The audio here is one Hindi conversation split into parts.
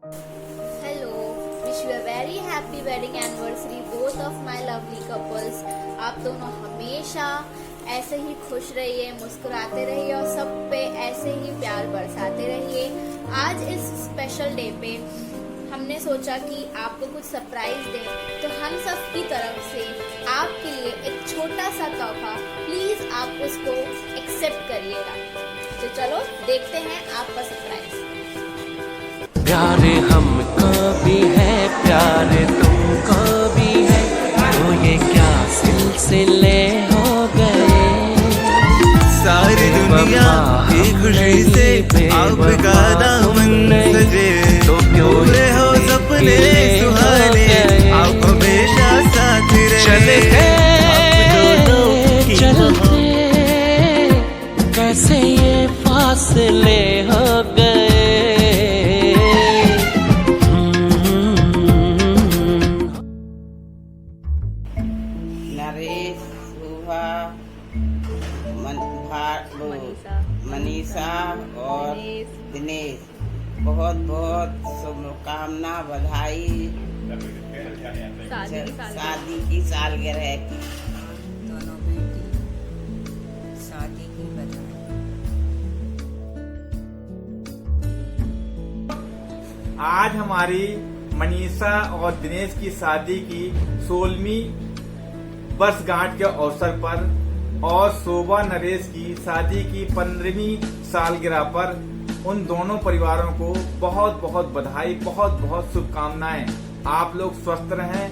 Hello, wish you a very happy wedding anniversary both of my lovely couples. आप दोनों हमेशा ऐसे ही खुश रहिए, मुस्कुराते रहिए और सब पे ऐसे ही प्यार बरसाते रहिए। आज इस स्पेशल डे पे हमने सोचा कि आपको कुछ सरप्राइज दें, तो हम सब की तरफ से आपके लिए एक छोटा सा तोहफा, प्लीज आप उसको एक्सेप्ट करिएगा। तो चलो देखते हैं आपका सरप्राइज। प्यारे हमको भी है, प्यारे तुमको भी है, तो ये क्या सिलसिले हो गए। सारी दुनिया की खुशी से आपका दामन सजे, तो क्यों हो सपने सुहाने, आप हमेशा साथ रहे। चलते चलते कैसे ये फासले हो गए। नरेश, सुहा, मनीषा और दिनेश, बहुत बहुत शुभकामना, बधाई शादी की सालगिरह की। दोनों बेटी शादी की बधाई। आज हमारी मनीषा और दिनेश की शादी की 16वीं वर्षगांठ के अवसर पर और शोभा नरेश की शादी की 15वीं सालगिरह पर उन दोनों परिवारों को बहुत बहुत बधाई, बहुत बहुत शुभकामनाएं। आप लोग स्वस्थ रहें,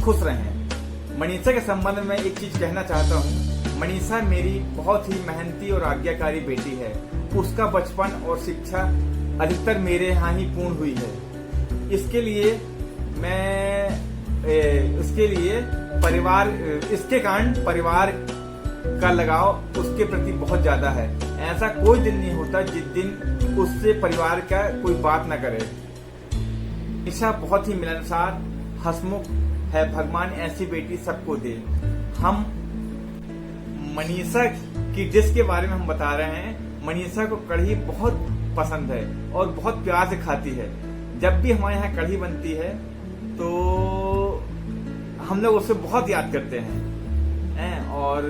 खुश रहें। मनीषा के संबंध में एक चीज कहना चाहता हूँ। मनीषा मेरी बहुत ही मेहनती और आज्ञाकारी बेटी है। उसका बचपन और शिक्षा अधिकतर मेरे यहाँ ही पूर्ण हुई है। इसके लिए इसके कारण परिवार का लगाव उसके प्रति बहुत ज्यादा है। ऐसा कोई दिन नहीं होता जिस दिन उससे परिवार का कोई बात न करे। ईशा बहुत ही मिलनसार, हंसमुख है। भगवान ऐसी बेटी सबको दे। हम मनीषा की डिश के बारे में हम बता रहे हैं। मनीषा को कढ़ी बहुत पसंद है और बहुत प्यार से खाती है। जब भी हमारे यहाँ कढ़ी बनती है तो हम लोग उससे बहुत याद करते हैं। और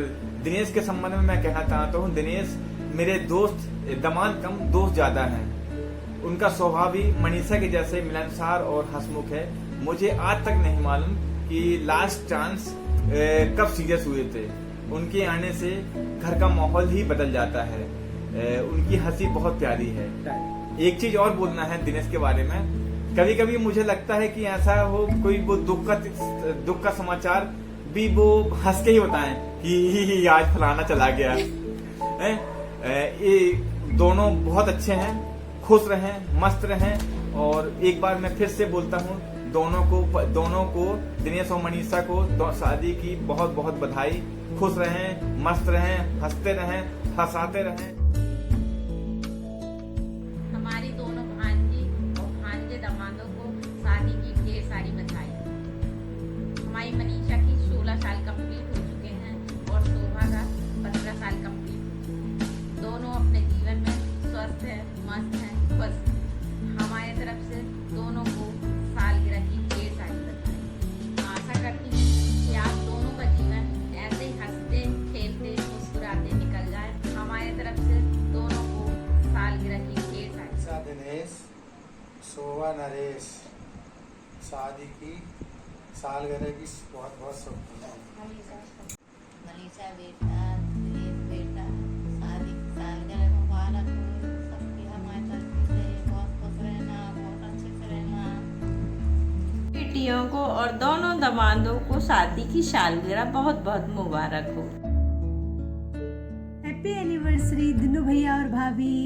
दिनेश के संबंध में मैं कहना चाहता हूँ, दिनेश मेरे दोस्त, दामाद कम दोस्त ज्यादा हैं। उनका स्वभाव भी मनीषा के जैसे मिलनसार और हंसमुख है। मुझे आज तक नहीं मालूम कि लास्ट चांस कब सीरियस हुए थे। उनके आने से घर का माहौल ही बदल जाता है। उनकी हंसी बहुत प्यारी है। एक चीज और बोलना है दिनेश के बारे में। कभी कभी मुझे लगता है कि ऐसा हो कोई वो दुख का समाचार भी वो हंस के ही बताएं कि आज फलाना चला गया। ये दोनों बहुत अच्छे हैं, खुश रहें, मस्त रहें। और एक बार मैं फिर से बोलता हूँ, दोनों को दिनेश और मनीषा को शादी की बहुत बहुत बधाई। खुश रहें, मस्त रहें, हंसते रहें, हंसाते रहें। हमारी दोनों भांजी और भांजे दामादों को शादी की ढेर सारी बधाई। हमारी मनीषा की 16 साल कंप्लीट हो चुके हैं और शोभा का 15 साल कंप्लीट। दोनों अपने जीवन में स्वस्थ है, मस्त है, खुश। हमारे तरफ से दोनों को सालगिरह की ढेर सारी बधाई। आशा करती हूँ कि आप दोनों का जीवन ऐसे ही हंसते खेलते मुस्कुराते निकल जाए। हमारे तरफ से दोनों को सालगिरह की ढेर सारी। दिनेश, शोभा नरेश, शादी की सालगिरह की बहुत बहुत शुभकामनाएं। मनीषा बेटा, दिनेश बेटा, शादी की सालगिरह मुबारक हो। सबकी हमारी तरफ से बहुत खुश रहना, बहुत अच्छे से रहना। बेटियों को और दोनों दामादों को शादी की सालगिरह बहुत बहुत मुबारक हो। हैप्पी एनिवर्सरी दिनू भैया और भाभी।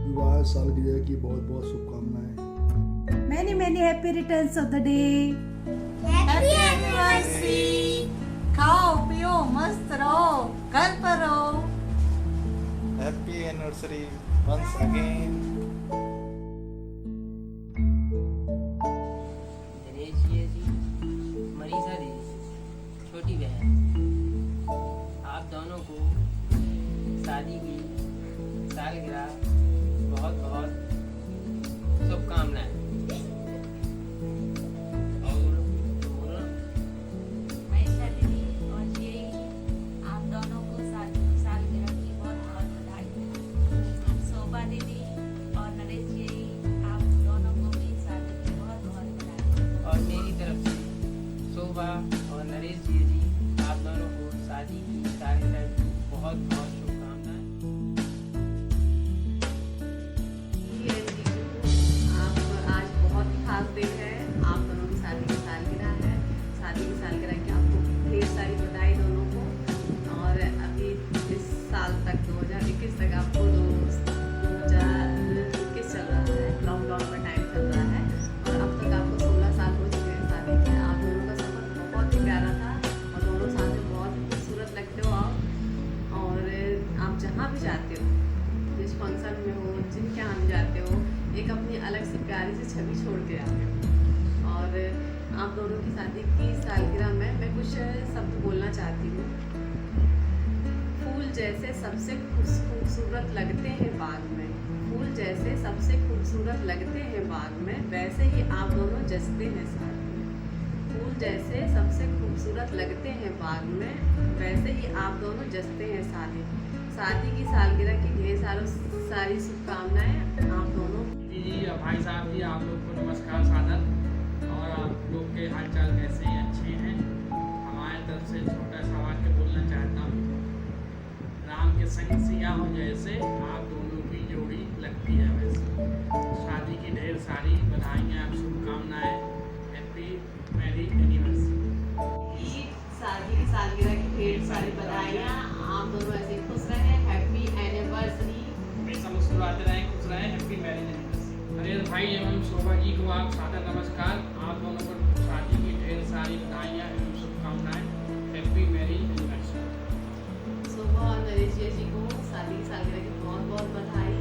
विवाह सालगिरह की बहुत बहुत शुभकामनाएं। Many many happy returns of the day. Happy anniversary. खाओ पियो मस्त रहो, घर पर रहो। Happy anniversary once again. Dinesh ji, Manisha ji, छोटी बहन, आप दोनों को शादी की सालगिरह बहुत बहुत शुभकामनाएं। शुभकामनाएं। और बोलो। मनीषा दीदी और जी आप दोनों को सालगिरह की बहुत बहुत बधाई। शोभा दीदी और नरेश जी आप दोनों को भी शादी की बहुत बहुत बधाई। और मेरी तरफ से शोभा और नरेश जी आप दोनों को शादी की सालगिरह की बहुत बहुत शुभकामनाएं। आप आज बहुत ही खास दिन है, आप दोनों की शादी की सालगिरह है। शादी की सालगिरह की आपको ढेर सारी बधाई दोनों को। और अभी इस साल तक 2021 तक आपको 2021 चल रहा है, लॉकडाउन का टाइम चल रहा है और अब तक आपको 16 साल हो चुके हैं शादी के। आप दोनों का सफर बहुत ही प्यारा था और दोनों साथ में बहुत खूबसूरत लगते हो आप। और आप जहाँ भी जाते हो, जिस फंक्शन में हो, जिनके यहाँ भी जाते हो, एक अपनी अलग सी प्यारी सी छवि छोड़ के आते हो। और आप दोनों की शादी की सालगिरह में मैं कुछ शब्द बोलना चाहती हूँ। फूल जैसे सबसे खूबसूरत लगते हैं बाग में, फूल जैसे सबसे खूबसूरत लगते हैं बाग में, वैसे ही आप दोनों जचते हैं साथ में। फूल जैसे सबसे खूबसूरत लगते हैं बाग में, वैसे ही आप दोनों जचते हैं शादी की सालगिरह की ढेर सारी शुभकामनाएं आप दोनों। जी भाई साहब जी आप लोग को नमस्कार सादर। और आप लोग के हाल चाल कैसे हैं? अच्छे हैं? हमारे तरफ से छोटा सा वाक्य बोलना चाहता हूँ। राम के संग सिया हो जैसे आप दोनों की जोड़ी लगती है वैसे। शादी की ढेर सारी बधाइयाँ, शुभकामनाएं। Happy marriage anniversary. शादी की सालगिरह की ढेर सारी बधाइयाँ, आप दोनों ऐसे ही खुश रहें। Happy anniversary. हमेशा मुस्कुराते रहें, खुश रहें। Happy marriage anniversary. नरेश भाई एवं शोभा जी को आप सादर नमस्कार। आप दोनों को शादी की ढेर सारी बधाइयाँ एवं शुभकामनाएं। Happy marriage anniversary. शोभा और नरेश जी को शादी की सालगिरह की बहुत बहुत बधाई।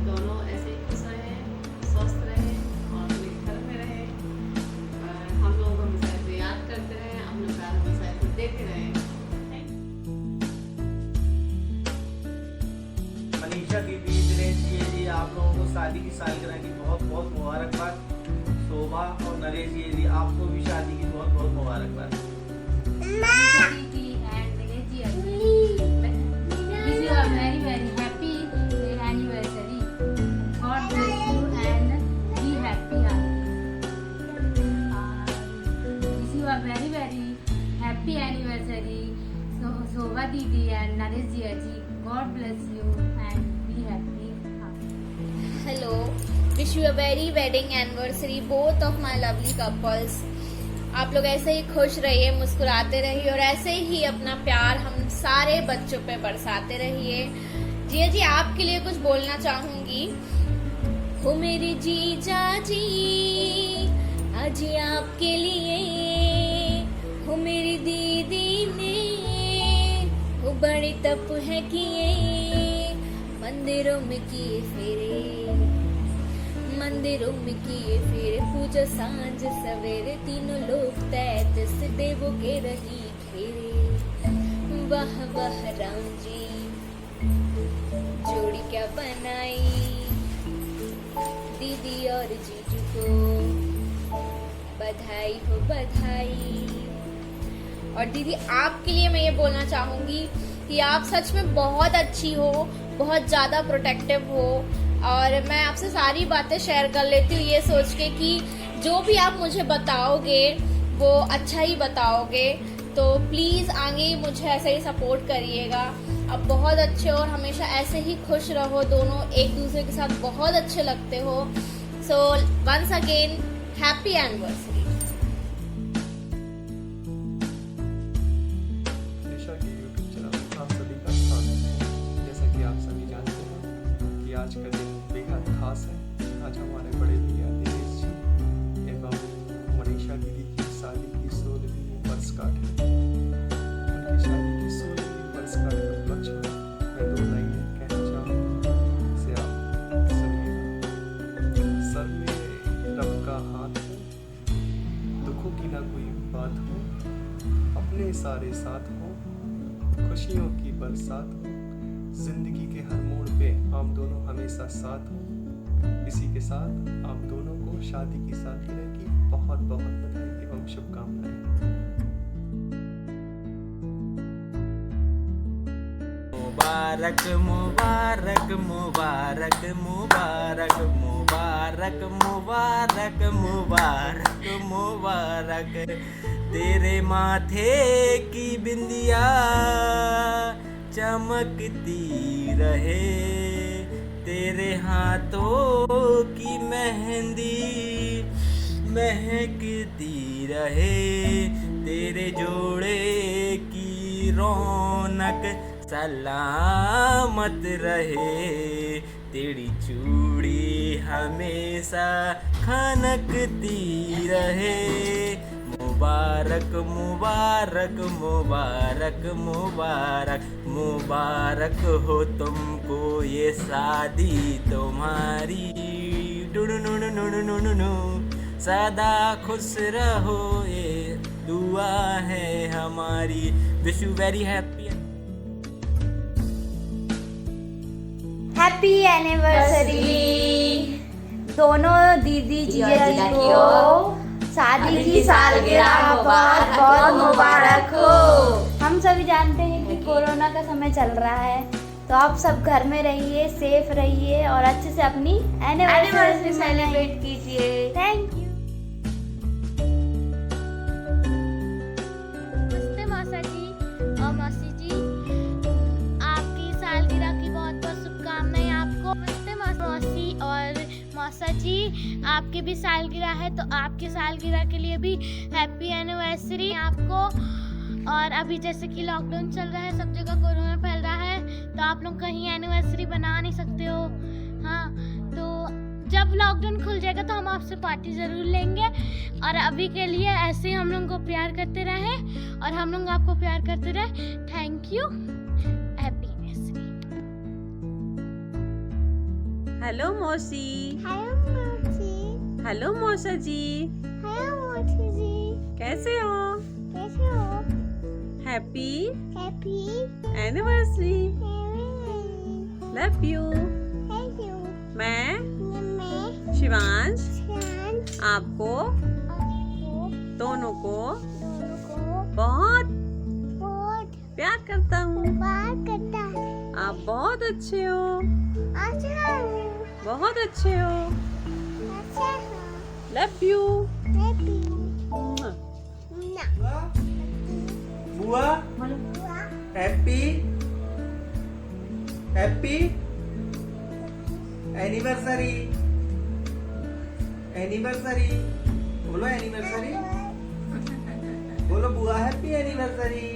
दोनों ऐसे ही खुश रहें, स्वस्थ रहें और अपने घर में रहें। हम लोगों को हमेशा ऐसे याद करते रहें, हम लोग का हमेशा ऐसे देते रहें। मनीषा दीदी, दिनेश जी आप लोगों को शादी की सालगिरह की बहुत बहुत मुबारकबाद। शोभा और नरेश जी आपको भी शादी की बहुत बहुत मुबारकबाद। Very happy anniversary. God bless you and be happy. Wish you a very happy anniversary. So Shobha Didi and Naresh ji, God bless you and be happy. Hello, wish you a very wedding anniversary both of my lovely couples. आप लोग ऐसे ही खुश रहिए, मुस्कुराते रहिए और ऐसे ही अपना प्यार हम सारे बच्चों पे बरसाते रहिए। जिया जी आपके लिए कुछ बोलना चाहूंगी। हो मेरे जीजा जी आज आपके लिए, हो मेरी दीदी ने वो बड़े तप है किए, मंदिरों में किए फेरे, मंदिरों में किए फेरे, पूजा सांझ सवेरे, तीनों लोग तैतीस देवों के रही घेरे। वाह वाह राम जी जोड़ी क्या बनाई, दीदी और जीजू को बधाई हो बधाई। और दीदी आपके लिए मैं ये बोलना चाहूंगी कि आप सच में बहुत अच्छी हो, बहुत ज्यादा प्रोटेक्टिव हो और मैं आपसे सारी बातें शेयर कर लेती हूँ ये सोच के कि जो भी आप मुझे बताओगे वो अच्छा ही बताओगे। तो प्लीज आगे मुझे ऐसे ही सपोर्ट करिएगा। आप बहुत अच्छे हो और हमेशा ऐसे ही खुश रहो, दोनों एक दूसरे के साथ बहुत अच्छे लगते हो। So once again happy anniversary. आप सभी का स्वागत है। जैसा कि आप सभी जानते हैं कि आज का दिन बेहद खास है। आज हमारे बड़े भैया दिनेश जी एवं मनीषा दीदी की शादी की 16वीं वर्षगांठ है। उनकी शादी की 16वीं वर्षगांठ के उपलक्ष्य में मैं 2 लाइनें कहना चाहूँगा से आप सुनिएगा। सर में रब का हाथ हो, दुखों की ना कोई बात हो, अपने सारे साथ हो, खुशियों की बरसात हो, जिंदगी के हर मोड़ पे हम दोनों हमेशा साथ हो। इसी के साथ आप दोनों शादी की सालगिरह की बहुत बहुत बधाई एवं शुभकामनाएं। मुबारक मुबारक मुबारक मुबारक मुबारक मुबारक मुबारक मुबारक, तेरे माथे की बिंदिया चमकती रहे, तेरे हाथों की मेहंदी महकती रहे, तेरे जोड़े की रौनक सलामत रहे, तेरी चूड़ी हमेशा खनकती रहे। मुबारक मुबारक मुबारक मुबारक मुबारक हो तुमको ये शादी तुम्हारी, डुडुडुडुडुडुडुडु, सदा खुश रहो ये दुआ है हमारी। Wish you very happy happy anniversary दोनों दीदी जीजा जी को, शादी की सालगिरह बहुत बहुत मुबारक हो। हम सभी जानते हैं कि कोरोना का समय चल रहा है, तो आप सब घर में रहिए, सेफ रहिए और अच्छे से अपनी एनिवर्सरी सेलिब्रेट कीजिए। Thank you. नमस्ते मौसा जी और मौसी जी, आपकी सालगिरह की बहुत बहुत शुभकामनाएं आपको। नमस्ते मौसी और मौसा जी, आपकी भी सालगिरह है तो आपकी सालगिरह के लिए भी हैप्पी एनिवर्सरी आपको। और अभी जैसे कि लॉकडाउन चल रहा है, सब जगह कोरोना फैल रहा है, तो आप लोग कहीं एनिवर्सरी बना नहीं सकते हो। हाँ, तो जब लॉकडाउन खुल जाएगा तो हम आपसे पार्टी ज़रूर लेंगे। और अभी के लिए ऐसे ही हम लोग को प्यार करते रहें और हम लोग आपको प्यार करते रहे। Thank you. Happy anniversary. Hello मौसी। हेलो मौसी। हेलो मौसा जी। हेलो मौसी जी। कैसे हो? कैसे हो? Happy happy anniversary. Love you. Thank you. मैं मैं शिवांश शांत आपको दोनों को को बहुत बहुत प्यार करता हूँ। बात करता है। आप बहुत अच्छे हो, अच्छा हूँ। बहुत अच्छे हो। अच्छा हूँ। Love you. हैप्पी बुआ हैप्पी हैप्पी एनिवर्सरी। एनिवर्सरी बोलो, एनिवर्सरी बोलो बुआ, हैप्पी एनिवर्सरी।